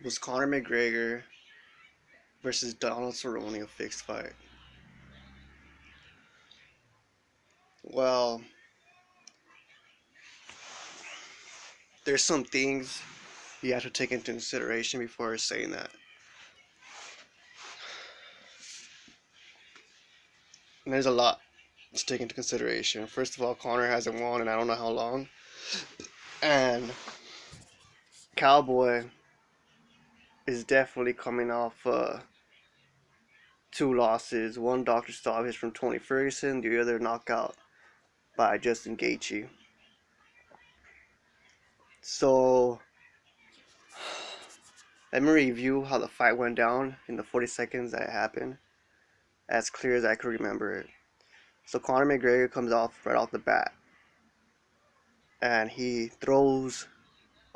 Was Conor McGregor versus Donald Cerrone a fixed fight? Well, there's some things you have to take into consideration before saying that. And there's a lot to take into consideration. First of all, Conor hasn't won in I don't know how long. And Cowboy is definitely coming off two losses. One doctor stoppage from Tony Ferguson, the other knockout by Justin Gaethje. So let me review how the fight went down in the 40 seconds that it happened, as clear as I can remember it. So Conor McGregor comes off right off the bat, and he throws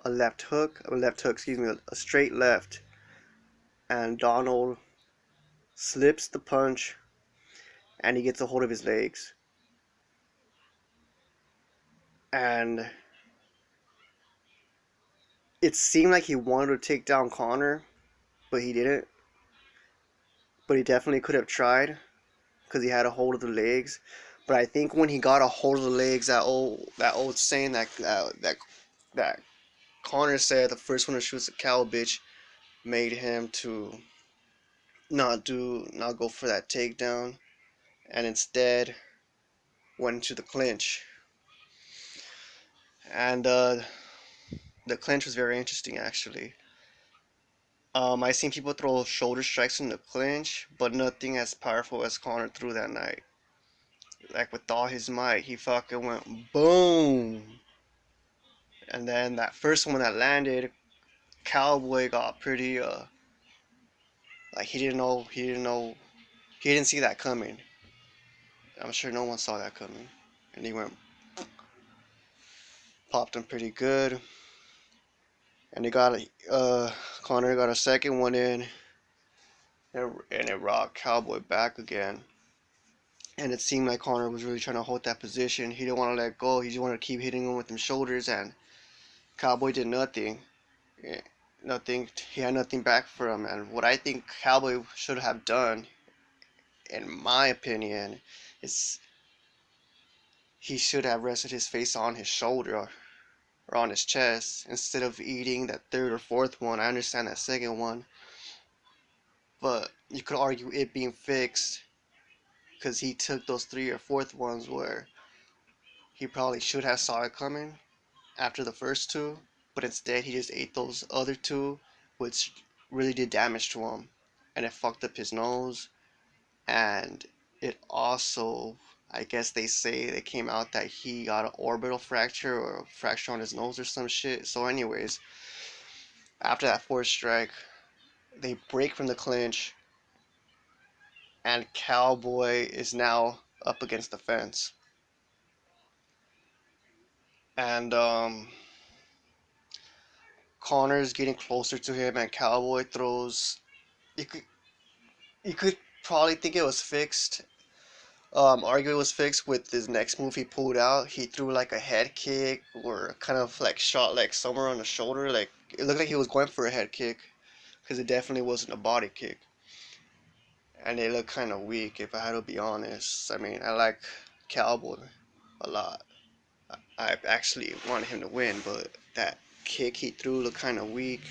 a straight left, and Donald slips the punch, and he gets a hold of his legs, and it seemed like he wanted to take down Conor, but he didn't. But he definitely could have tried because he had a hold of the legs. But I think when he got a hold of the legs, that old saying that Conor said, the first one to shoot a cow bitch, made him to not go for that takedown, and instead went into the clinch. And the clinch was very interesting, actually. I seen people throw shoulder strikes in the clinch, but nothing as powerful as Conor threw that night. Like with all his might, he fucking went boom. And then that first one that landed, Cowboy got pretty like he didn't see that coming. I'm sure no one saw that coming. And he went popped him pretty good. And Conor got a second one in, and it rocked Cowboy back again. And it seemed like Conor was really trying to hold that position. He didn't want to let go. He just wanted to keep hitting him with them shoulders, and Cowboy did nothing. Yeah, nothing. He had nothing back for him. And what I think Cowboy should have done, in my opinion, is he should have rested his face on his shoulder or on his chest instead of eating that third or fourth one. I understand that second one, but you could argue it being fixed because he took those three or fourth ones where he probably should have saw it coming after the first two, but instead he just ate those other two, which really did damage to him, and it fucked up his nose, and it also, I guess they came out that he got an orbital fracture or a fracture on his nose or some shit. So anyways, after that fourth strike, they break from the clinch, and Cowboy is now up against the fence. And Connor's getting closer to him, and Cowboy throws. You could you could probably think it was fixed. Argue it was fixed with his next move he pulled out. He threw like a head kick or kind of like shot like somewhere on the shoulder. Like it looked like he was going for a head kick because it definitely wasn't a body kick. And it looked kind of weak, if I had to be honest. I mean, I like Cowboy a lot. I actually wanted him to win, but that kick he threw looked kind of weak.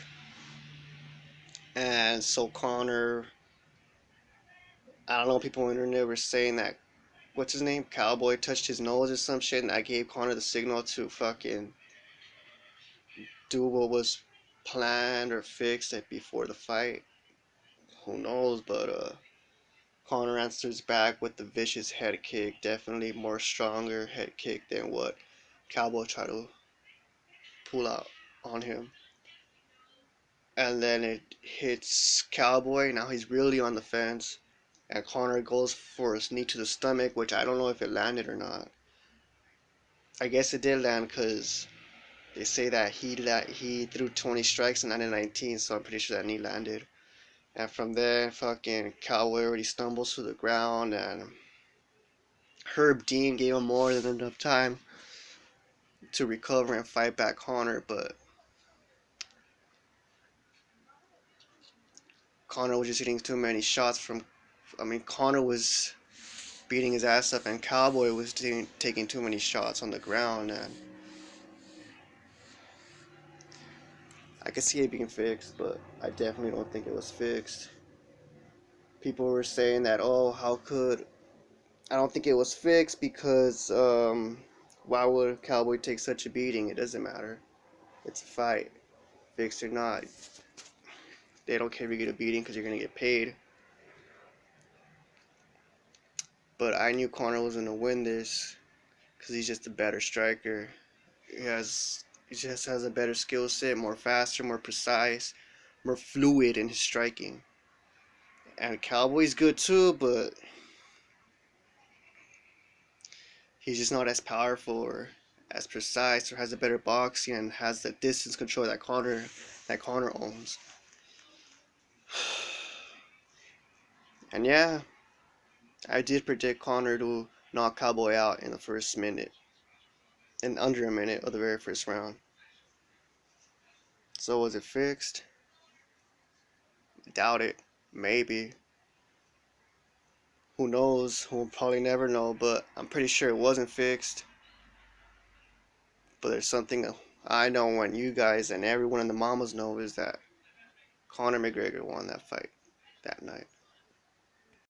And so Connor, I don't know, people on the internet were saying that what's his name, Cowboy touched his nose or some shit, and I gave Connor the signal to fucking do what was planned or fixed before the fight. Who knows? But Connor answers back with the vicious head kick, definitely more stronger head kick than what Cowboy tried to pull out on him. And then it hits Cowboy. Now he's really on the fence. And Connor goes for his knee to the stomach, which I don't know if it landed or not. I guess it did land because they say that he threw 20 strikes and landed 19, so I'm pretty sure that knee landed. And from there, fucking Cowboy already stumbles to the ground, and Herb Dean gave him more than enough time to recover and fight back Connor. But Conor was just hitting too many shots from. I mean, Conor was beating his ass up, and Cowboy was taking too many shots on the ground, and I could see it being fixed, but I definitely don't think it was fixed. People were saying that, oh, how could. I don't think it was fixed because, why would Cowboy take such a beating? It doesn't matter. It's a fight. Fixed or not. They don't care if you get a beating because you're going to get paid. But I knew Conor was going to win this because he's just a better striker. He just has a better skill set, more faster, more precise, more fluid in his striking. And Cowboy's good too, but he's just not as powerful or as precise or has a better boxing and has the distance control that Conor owns. And yeah, I did predict Conor to knock Cowboy out in the first minute, in under a minute of the very first round. So was it fixed? Doubt it. Maybe. Who knows? We'll probably never know, but I'm pretty sure it wasn't fixed. But there's something I know, and you guys and everyone in the mamas know, is that Conor McGregor won that fight that night.